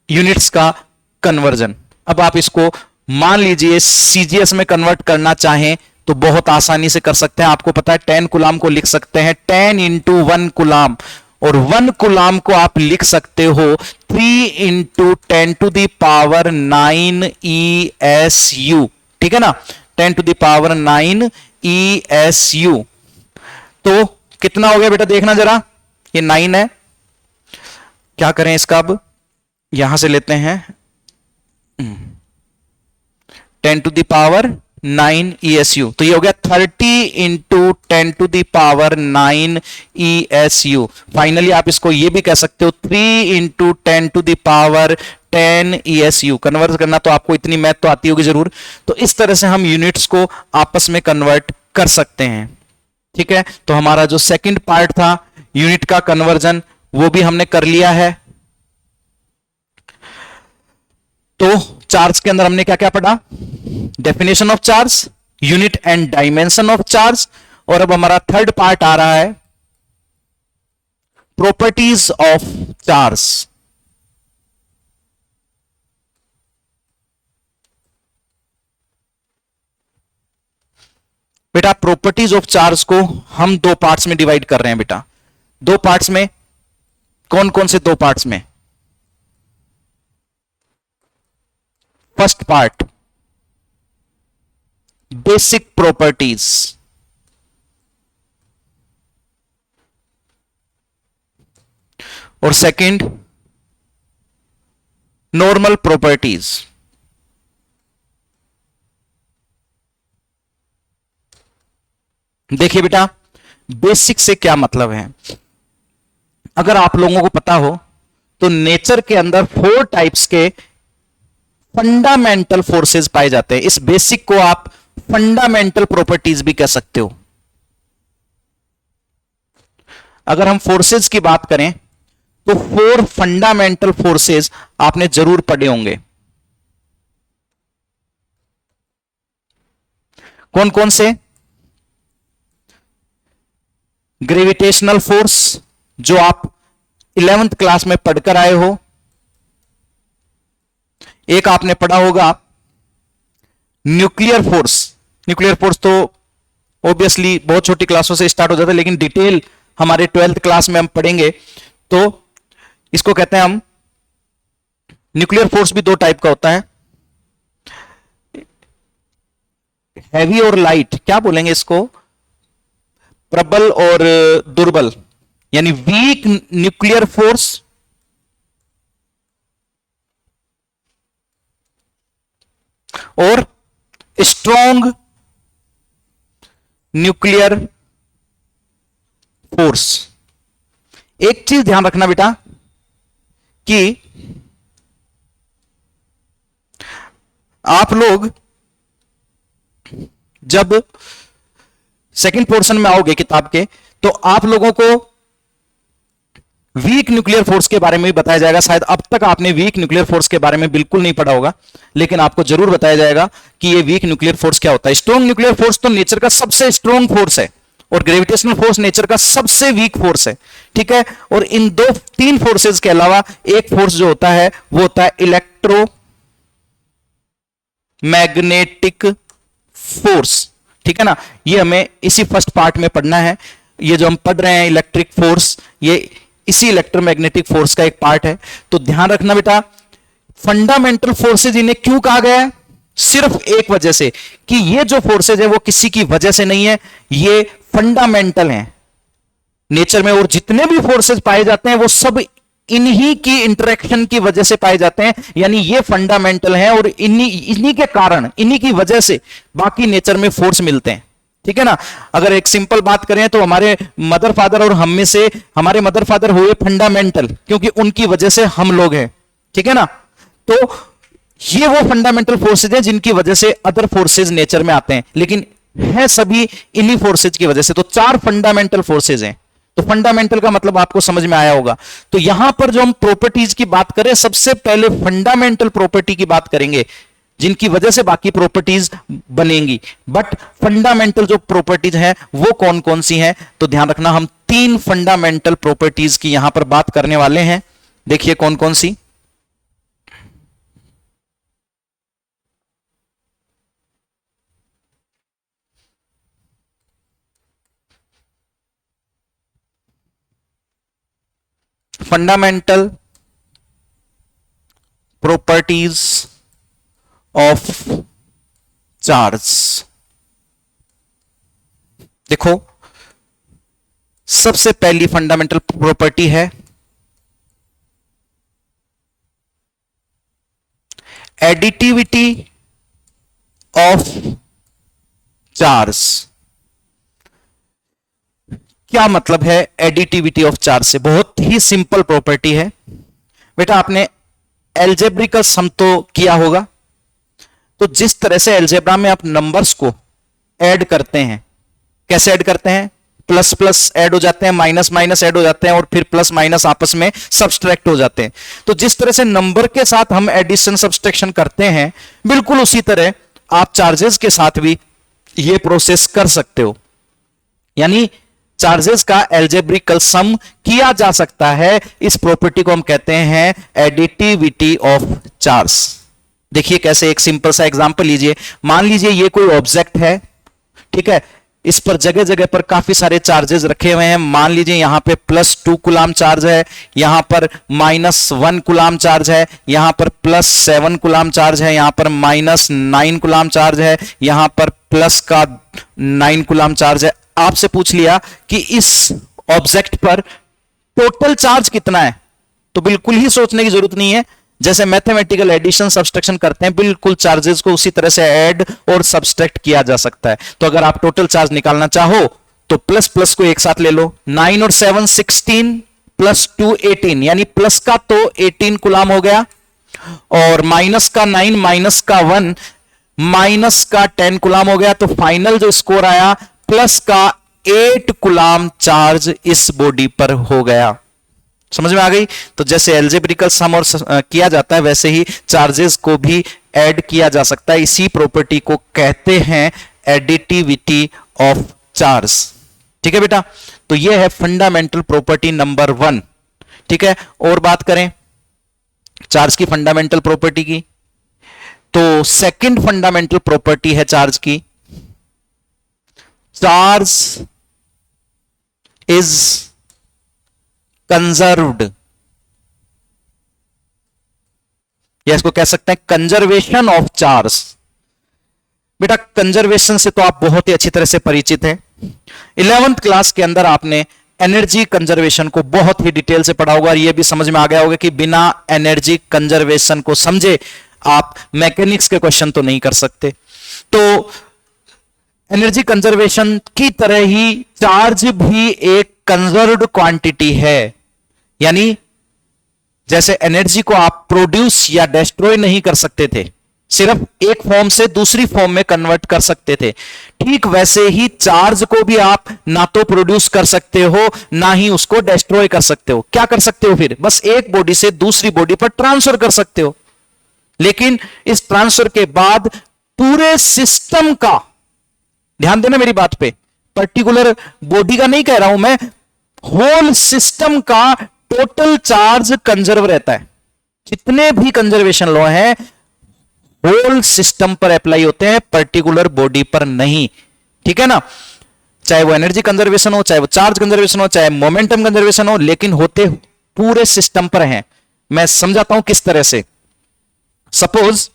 यूनिट्स का कन्वर्जन। अब आप इसको मान लीजिए CGS में कन्वर्ट करना चाहें तो बहुत आसानी से कर सकते हैं। आपको पता है 10 कुलाम को लिख सकते हैं 10 इंटू 1 कुलाम, और 1 कुलाम को आप लिख सकते हो 3 इंटू 10⁻⁹ ESU। ठीक है ना, 10⁻⁹ ESU। तो कितना हो गया बेटा, देखना जरा, ये 9 है। क्या करें इसका, अब यहां से लेते हैं 10⁻⁹ ESU, तो ये हो गया 30 इंटू 10⁻⁹ ESU। फाइनली आप इसको ये भी कह सकते हो 3 इंटू 10⁻10 ESU। कन्वर्ट करना तो आपको इतनी मैथ तो आती होगी जरूर। तो इस तरह से हम यूनिट्स को आपस में कन्वर्ट कर सकते हैं। ठीक है, तो हमारा जो सेकंड पार्ट था यूनिट का कन्वर्जन वो भी हमने कर लिया है। तो चार्ज के अंदर हमने क्या क्या पढ़ा, definition of charge, unit and dimension of charge, और अब हमारा थर्ड पार्ट आ रहा है प्रॉपर्टीज ऑफ चार्ज। बेटा प्रॉपर्टीज ऑफ चार्ज को हम 2 पार्ट्स में डिवाइड कर रहे हैं बेटा। 2 पार्ट्स में, कौन कौन से 2 पार्ट्स में, फर्स्ट पार्ट बेसिक प्रॉपर्टीज, और सेकंड नॉर्मल प्रॉपर्टीज। देखिए बेटा बेसिक से क्या मतलब है, अगर आप लोगों को पता हो तो नेचर के अंदर 4 टाइप्स के फंडामेंटल फोर्सेस पाए जाते हैं। इस बेसिक को आप फंडामेंटल प्रॉपर्टीज भी कह सकते हो। अगर हम फोर्सेस की बात करें तो 4 फंडामेंटल फोर्सेस आपने जरूर पढ़े होंगे। कौन कौन से, ग्रेविटेशनल फोर्स जो आप 11th क्लास में पढ़कर आए हो। एक आपने पढ़ा होगा न्यूक्लियर फोर्स। न्यूक्लियर फोर्स तो ऑब्वियसली बहुत छोटी क्लासों से स्टार्ट हो जाता है, लेकिन डिटेल हमारे 12th क्लास में हम पढ़ेंगे। तो इसको कहते हैं हम, न्यूक्लियर फोर्स भी 2 टाइप का होता है, हैवी और लाइट, क्या बोलेंगे इसको, प्रबल और दुर्बल, यानी वीक न्यूक्लियर फोर्स और स्ट्रॉन्ग न्यूक्लियर फोर्स। एक चीज ध्यान रखना बेटा कि आप लोग जब सेकंड पोर्शन में आओगे किताब के, तो आप लोगों को वीक न्यूक्लियर फोर्स के बारे में भी बताया जाएगा। शायद अब तक आपने वीक न्यूक्लियर फोर्स के बारे में बिल्कुल नहीं पढ़ा होगा, लेकिन आपको जरूर बताया जाएगा कि ये वीक न्यूक्लियर फोर्स क्या होता है। स्ट्रॉन्ग न्यूक्लियर फोर्स तो नेचर का सबसे स्ट्रॉन्ग फोर्स है और ग्रेविटेशनल फोर्स नेचर का सबसे वीक फोर्स है, ठीक है। और इन दो तीन फोर्सेस के अलावा एक फोर्स जो होता है वो होता है इलेक्ट्रो मैग्नेटिक फोर्स, ठीक है ना। ये हमें इसी फर्स्ट पार्ट में पढ़ना है। ये जो हम पढ़ रहे हैं इलेक्ट्रिक फोर्स, ये इसी इलेक्ट्रोमैग्नेटिक फोर्स का एक पार्ट है। तो ध्यान रखना बेटा, फंडामेंटल फोर्सेज इन्हें क्यों कहा गया है, सिर्फ एक वजह से कि ये जो फोर्सेज है वो किसी की वजह से नहीं है, ये फंडामेंटल हैं नेचर में, और जितने भी फोर्सेज पाए जाते हैं वो सब इन्हीं की इंटरेक्शन की वजह से पाए जाते हैं, यानी ये फंडामेंटल हैं और इन्हीं के कारण, इन्हीं की वजह से बाकी नेचर में फोर्स मिलते हैं, ठीक है ना। अगर एक सिंपल बात करें तो हमारे मदर फादर और हम में से हमारे मदर फादर हुए फंडामेंटल, क्योंकि उनकी वजह से हम लोग हैं, ठीक है ना। तो ये वो फंडामेंटल फोर्सेज हैं जिनकी वजह से अदर फोर्सेज नेचर में आते हैं, लेकिन है सभी इन्हीं फोर्सेज की वजह से। तो चार फंडामेंटल फोर्सेज हैं। तो फंडामेंटल का मतलब आपको समझ में आया होगा। तो यहां पर जो हम प्रॉपर्टीज की बात करें, सबसे पहले फंडामेंटल प्रॉपर्टी की बात करेंगे जिनकी वजह से बाकी प्रॉपर्टीज बनेंगी। बट फंडामेंटल जो प्रॉपर्टीज हैं वो कौन कौन सी हैं, तो ध्यान रखना, हम तीन फंडामेंटल प्रॉपर्टीज की यहां पर बात करने वाले हैं। देखिए कौन कौन सी। Fundamental properties of charge. देखो, सबसे पहली फंडामेंटल प्रॉपर्टी है एडिटिविटी ऑफ चार्ज। क्या मतलब है एडिटिविटी ऑफ चार्ज से? बहुत ही सिंपल प्रॉपर्टी है बेटा। आपने एल्जेब्रिकल सम तो किया होगा, तो जिस तरह से एल्जेब्रा में आप नंबर्स को ऐड करते हैं, कैसे ऐड करते हैं, प्लस प्लस ऐड हो जाते हैं, माइनस माइनस ऐड हो जाते हैं, और फिर प्लस माइनस आपस में सब्सट्रैक्ट हो जाते हैं। तो जिस तरह से नंबर के साथ हम एडिशन सब्सट्रैक्शन करते हैं, बिल्कुल उसी तरह आप चार्जेस के साथ भी ये प्रोसेस कर सकते हो। यानी चार्जेस का एल्जेब्रिकल सम किया जा सकता है। इस प्रॉपर्टी को हम कहते हैं एडिटिविटी ऑफ चार्ज। देखिए कैसे, एक सिंपल सा एग्जांपल लीजिए। मान लीजिए ये कोई ऑब्जेक्ट है, ठीक है, इस पर जगह जगह पर काफी सारे चार्जेस रखे हुए हैं। मान लीजिए यहां पे +2 कूलाम चार्ज है, यहां पर -1 कूलाम चार्ज है, यहां पर +7 कूलाम चार्ज है, यहां पर -9 कूलाम चार्ज है, यहां पर प्लस का 9 कूलाम चार्ज है। आपसे पूछ लिया कि इस ऑब्जेक्ट पर टोटल चार्ज कितना है, तो बिल्कुल ही सोचने की जरूरत नहीं है। जैसे मैथमेटिकल एडिशन सब्सट्रैक्शन करते हैं, बिल्कुल चार्जेस को उसी तरह से ऐड और सब्सट्रैक्ट किया जा सकता है। तो अगर आप टोटल चार्ज निकालना चाहो तो प्लस प्लस को एक साथ ले लो। 9 और 7 16 +2 18, यानी प्लस का तो 18 कूलाम हो गया, और माइनस का 9 माइनस का 1 माइनस का 10 कूलाम हो गया। तो फाइनल जो स्कोर आया प्लस का 8 कूलाम चार्ज इस बॉडी पर हो गया। समझ में आ गई? तो जैसे एल्जेब्रिकल सम और किया जाता है, वैसे ही चार्जेस को भी ऐड किया जा सकता है। इसी प्रॉपर्टी को कहते हैं एडिटिविटी ऑफ चार्ज। ठीक है बेटा, तो यह है फंडामेंटल प्रॉपर्टी नंबर 1। ठीक है, और बात करें चार्ज की फंडामेंटल प्रॉपर्टी की, तो सेकंड फंडामेंटल प्रॉपर्टी है चार्ज की, चार्ज इज कंजर्व्ड, या इसको कह सकते हैं कंजर्वेशन ऑफ चार्ज। बेटा कंजर्वेशन से तो आप बहुत ही अच्छी तरह से परिचित हैं। 11th क्लास के अंदर आपने एनर्जी कंजर्वेशन को बहुत ही डिटेल से पढ़ा होगा और यह भी समझ में आ गया होगा कि बिना एनर्जी कंजर्वेशन को समझे आप मैकेनिक्स के क्वेश्चन तो नहीं कर सकते। तो एनर्जी कंजर्वेशन की तरह ही चार्ज भी एक कंजर्व्ड क्वांटिटी है, यानी जैसे एनर्जी को आप प्रोड्यूस या डिस्ट्रॉय नहीं कर सकते थे, सिर्फ एक फॉर्म से दूसरी फॉर्म में कन्वर्ट कर सकते थे, ठीक वैसे ही चार्ज को भी आप ना तो प्रोड्यूस कर सकते हो ना ही उसको डिस्ट्रॉय कर सकते हो। क्या कर सकते हो फिर? बस एक बॉडी से दूसरी बॉडी पर ट्रांसफर कर सकते हो, लेकिन इस ट्रांसफर के बाद पूरे सिस्टम का, ध्यान देना मेरी बात पे, पर्टिकुलर बॉडी का नहीं कह रहा हूं मैं, होल सिस्टम का टोटल चार्ज कंजर्व रहता है। जितने भी कंजर्वेशन लॉ हैं होल सिस्टम पर अप्लाई होते हैं, पर्टिकुलर बॉडी पर नहीं, ठीक है ना। चाहे वो एनर्जी कंजर्वेशन हो, चाहे वो चार्ज कंजर्वेशन हो, चाहे मोमेंटम कंजर्वेशन हो, लेकिन होते पूरे सिस्टम पर हैं। मैं समझाता हूं किस तरह से। सपोज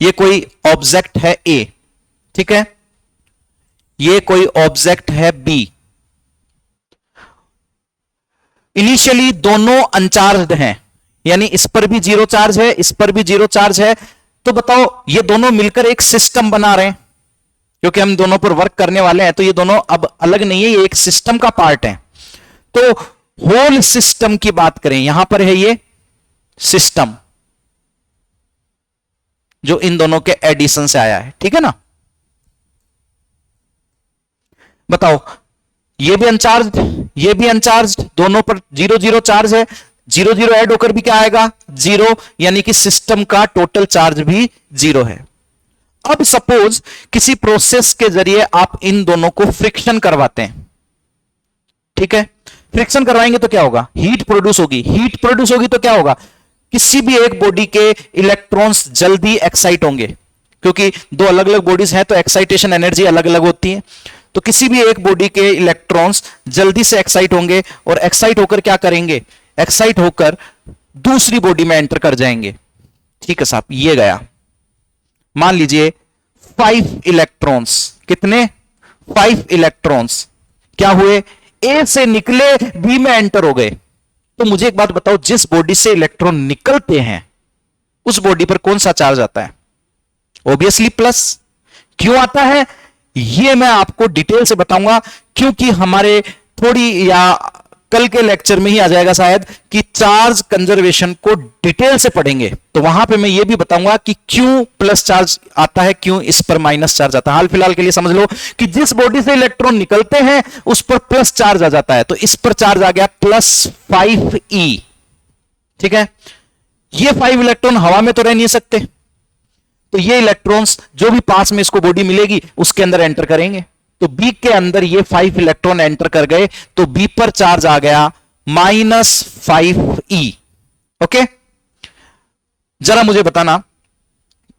ये कोई ऑब्जेक्ट है ए, ठीक है, ये कोई ऑब्जेक्ट है बी। इनिशियली दोनों अनचार्ज्ड हैं, यानी इस पर भी जीरो चार्ज है, इस पर भी जीरो चार्ज है। तो बताओ ये दोनों मिलकर एक सिस्टम बना रहे हैं, क्योंकि हम दोनों पर वर्क करने वाले हैं, तो ये दोनों अब अलग नहीं है, ये एक सिस्टम का पार्ट है। तो होल सिस्टम की बात करें, यहां पर है ये सिस्टम जो इन दोनों के एडिशन से आया है, ठीक है ना। बताओ ये भी अनचार्ज, ये भी अनचार्ज, दोनों पर जीरो जीरो चार्ज है, जीरो जीरो ऐड होकर भी क्या आएगा? जीरो, यानी कि सिस्टम का टोटल चार्ज भी जीरो है। अब सपोज किसी प्रोसेस के जरिए आप इन दोनों को फ्रिक्शन करवाते हैं, ठीक है। फ्रिक्शन करवाएंगे तो क्या होगा? हीट प्रोड्यूस होगी। हीट प्रोड्यूस होगी तो क्या होगा? किसी भी एक बॉडी के इलेक्ट्रॉन्स जल्दी एक्साइट होंगे, क्योंकि दो अलग अलग बॉडीज हैं तो एक्साइटेशन एनर्जी अलग अलग होती है। तो किसी भी एक बॉडी के इलेक्ट्रॉन्स जल्दी से एक्साइट होंगे और एक्साइट होकर क्या करेंगे? एक्साइट होकर दूसरी बॉडी में एंटर कर जाएंगे, ठीक है साहब। ये गया, मान लीजिए 5 इलेक्ट्रॉन्स, कितने? 5 इलेक्ट्रॉन्स क्या हुए? ए से निकले, बी में एंटर हो गए। तो मुझे एक बात बताओ, जिस बॉडी से इलेक्ट्रॉन निकलते हैं उस बॉडी पर कौन सा चार्ज आता है? Obviously plus. क्यों आता है ये मैं आपको डिटेल से बताऊंगा, क्योंकि हमारे थोड़ी या कल के लेक्चर में ही आ जाएगा शायद कि चार्ज कंजर्वेशन को डिटेल से पढ़ेंगे, तो वहां पे मैं ये भी बताऊंगा कि क्यों प्लस चार्ज आता है, क्यों इस पर माइनस चार्ज आता है। हाल फिलहाल के लिए समझ लो कि जिस बॉडी से इलेक्ट्रॉन निकलते हैं उस पर प्लस चार्ज आ जाता है, तो इस पर चार्ज आ गया +5e, ठीक है। ये 5 इलेक्ट्रॉन हवा में तो रह नहीं सकते, तो ये इलेक्ट्रॉन्स जो भी पास में इसको बॉडी मिलेगी उसके अंदर एंटर करेंगे। तो बी के अंदर ये 5 इलेक्ट्रॉन एंटर कर गए, तो बी पर चार्ज आ गया -5e। ओके, जरा मुझे बताना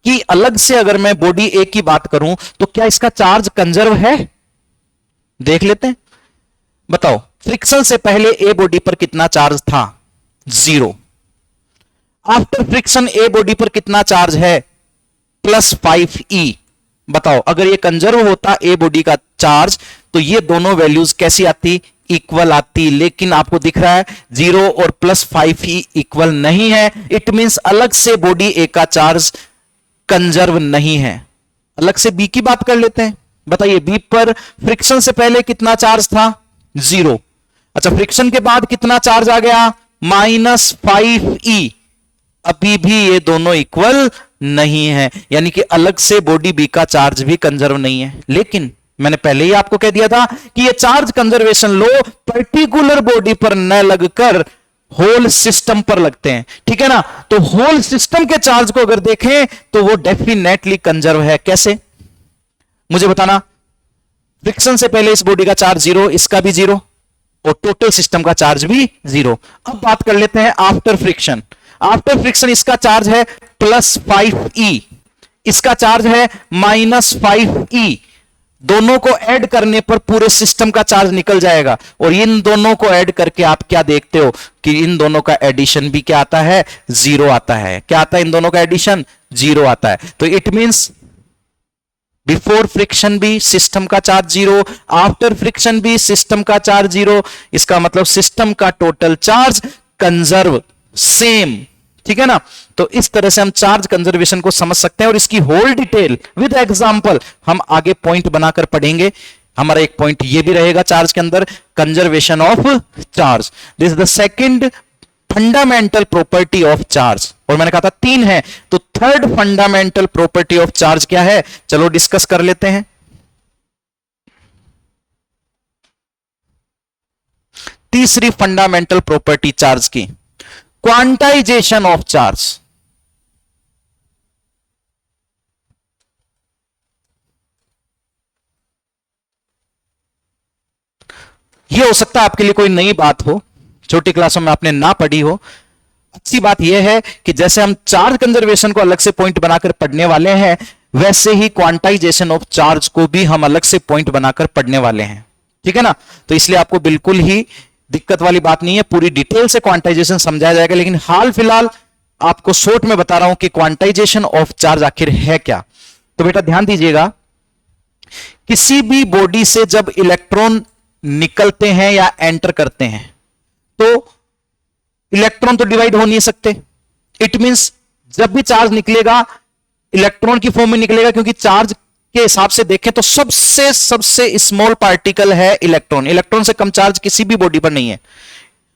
कि अलग से अगर मैं बॉडी ए की बात करूं तो क्या इसका चार्ज कंजर्व है? देख लेते हैं। बताओ फ्रिक्शन से पहले ए बॉडी पर कितना चार्ज था? 0। आफ्टर फ्रिक्शन ए बॉडी पर कितना चार्ज है? +5e। बताओ अगर ये कंजर्व होता ए बॉडी का चार्ज तो ये दोनों वैल्यूज कैसी आती? इक्वल आती, लेकिन आपको दिख रहा है 0 और +5e इक्वल नहीं है। इट मींस अलग से बॉडी ए का चार्ज कंजर्व नहीं है। अलग से बी की बात कर लेते हैं। बताइए बी पर फ्रिक्शन से पहले कितना चार्ज था? 0। अच्छा, फ्रिक्शन के बाद कितना चार्ज आ गया? -5e। अभी भी ये दोनों इक्वल नहीं है, यानी कि अलग से बॉडी बी का चार्ज भी कंजर्व नहीं है। लेकिन मैंने पहले ही आपको कह दिया था कि ये चार्ज कंजर्वेशन लो पर्टिकुलर बॉडी पर न लगकर होल सिस्टम पर लगते हैं, ठीक है ना। तो होल सिस्टम के चार्ज को अगर देखें तो वो डेफिनेटली कंजर्व है। कैसे? मुझे बताना। फ्रिक्शन से पहले इस बॉडी का चार्ज 0, इसका भी 0 और टोटल सिस्टम का चार्ज भी 0। अब बात कर लेते हैं आफ्टर फ्रिक्शन। आफ्टर फ्रिक्शन इसका चार्ज है +5e, इसका चार्ज है -5e। दोनों को ऐड करने पर पूरे सिस्टम का चार्ज निकल जाएगा, और इन दोनों को ऐड करके आप क्या देखते हो कि इन दोनों का एडिशन भी क्या आता है? 0 आता है। क्या आता है इन दोनों का एडिशन? जीरो आता है। तो इट मींस बिफोर फ्रिक्शन भी सिस्टम का चार्ज जीरो, आफ्टर फ्रिक्शन भी सिस्टम का चार्ज जीरो। इसका मतलब सिस्टम का टोटल चार्ज कंजर्व सेम, ठीक है ना। तो इस तरह से हम चार्ज कंजर्वेशन को समझ सकते हैं और इसकी होल डिटेल विद एग्जांपल हम आगे पॉइंट बनाकर पढ़ेंगे। हमारा एक पॉइंट ये भी रहेगा चार्ज के अंदर, conservation of charge. This is the second fundamental property of charge. और मैंने कहा था 3 है, तो third fundamental property of charge क्या है, चलो डिस्कस कर लेते हैं। तीसरी फंडामेंटल प्रॉपर्टी चार्ज की, क्वांटाइजेशन ऑफ चार्ज। यह हो सकता है आपके लिए कोई नई बात हो, छोटी क्लासों में आपने ना पढ़ी हो। अच्छी बात यह है कि जैसे हम चार्ज कंजर्वेशन को अलग से पॉइंट बनाकर पढ़ने वाले हैं, वैसे ही क्वांटाइजेशन ऑफ चार्ज को भी हम अलग से पॉइंट बनाकर पढ़ने वाले हैं, ठीक है ना। तो इसलिए आपको बिल्कुल ही दिक्कत वाली बात नहीं है, पूरी डिटेल से क्वांटाइजेशन समझाया जाएगा। लेकिन हाल फिलहाल आपको शॉर्ट में बता रहा हूं कि क्वांटाइजेशन ऑफ चार्ज आखिर है क्या। तो बेटा ध्यान दीजिएगा, किसी भी बॉडी से जब इलेक्ट्रॉन निकलते हैं या एंटर करते हैं तो इलेक्ट्रॉन तो डिवाइड हो नहीं सकते। इट मींस जब भी चार्ज निकलेगा इलेक्ट्रॉन की फॉर्म में निकलेगा, क्योंकि चार्ज के हिसाब से देखें तो सबसे स्मॉल पार्टिकल है इलेक्ट्रॉन। इलेक्ट्रॉन से कम चार्ज किसी भी बॉडी पर नहीं है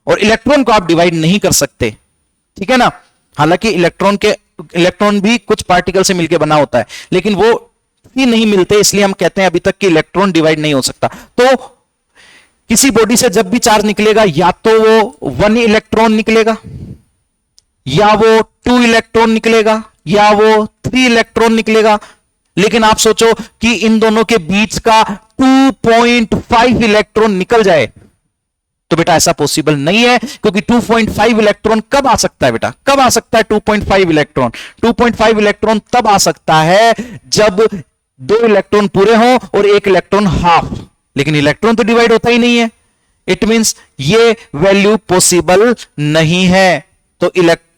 और इलेक्ट्रॉन को आप डिवाइड नहीं कर सकते, ठीक है ना। हालांकि इलेक्ट्रॉन भी कुछ पार्टिकल से मिलकर बना होता है, लेकिन वो भी नहीं मिलते, इसलिए हम कहते हैं अभी तक कि इलेक्ट्रॉन डिवाइड नहीं हो सकता। तो किसी बॉडी से जब भी चार्ज निकलेगा या तो वो 1 इलेक्ट्रॉन निकलेगा, या वो 2 इलेक्ट्रॉन निकलेगा, या वो 3 इलेक्ट्रॉन निकलेगा। लेकिन आप सोचो कि इन दोनों के बीच का 2.5 इलेक्ट्रॉन निकल जाए, तो बेटा ऐसा पॉसिबल नहीं है, क्योंकि 2.5 इलेक्ट्रॉन कब आ सकता है बेटा, कब आ सकता है 2.5 इलेक्ट्रॉन? 2.5 इलेक्ट्रॉन तब आ सकता है जब 2 इलेक्ट्रॉन पूरे हों और 1 इलेक्ट्रॉन हाफ, लेकिन इलेक्ट्रॉन तो डिवाइड होता ही नहीं है। इट मींस ये वैल्यू पॉसिबल नहीं है। तो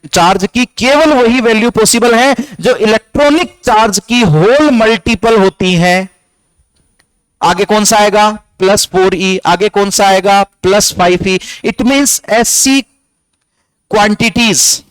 चार्ज की केवल वही वैल्यू पॉसिबल है जो इलेक्ट्रॉनिक चार्ज की होल मल्टीपल होती है। आगे कौन सा आएगा? +4e, आगे कौन सा आएगा? +5e। इट मींस ऐसी क्वांटिटीज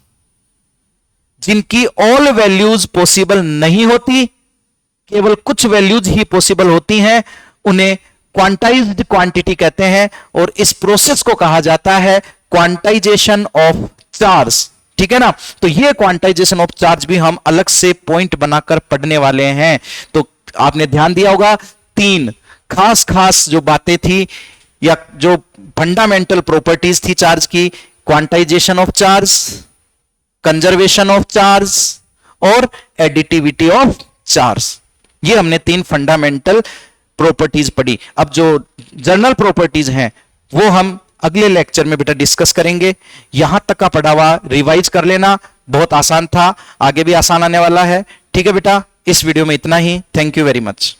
जिनकी ऑल वैल्यूज पॉसिबल नहीं होती, केवल कुछ वैल्यूज ही पॉसिबल होती हैं, उन्हें क्वांटाइज्ड क्वांटिटी कहते हैं। और इस प्रोसेस को कहा जाता है क्वांटाइजेशन ऑफ चार्ज, ठीक है ना। तो ये क्वांटाइजेशन ऑफ चार्ज भी हम अलग से पॉइंट बनाकर पढ़ने वाले हैं। तो आपने ध्यान दिया होगा 3 खास जो बातें थी या जो फंडामेंटल प्रॉपर्टीज थी चार्ज की, quantization of charge, conservation of charge और एडिटिविटी ऑफ चार्ज। ये हमने 3 फंडामेंटल प्रॉपर्टीज पढ़ी। अब जो जनरल प्रॉपर्टीज हैं वो हम अगले लेक्चर में बेटा डिस्कस करेंगे। यहां तक का पढ़ा हुआ रिवाइज कर लेना, बहुत आसान था, आगे भी आसान आने वाला है, ठीक है बेटा। इस वीडियो में इतना ही। Thank you very much.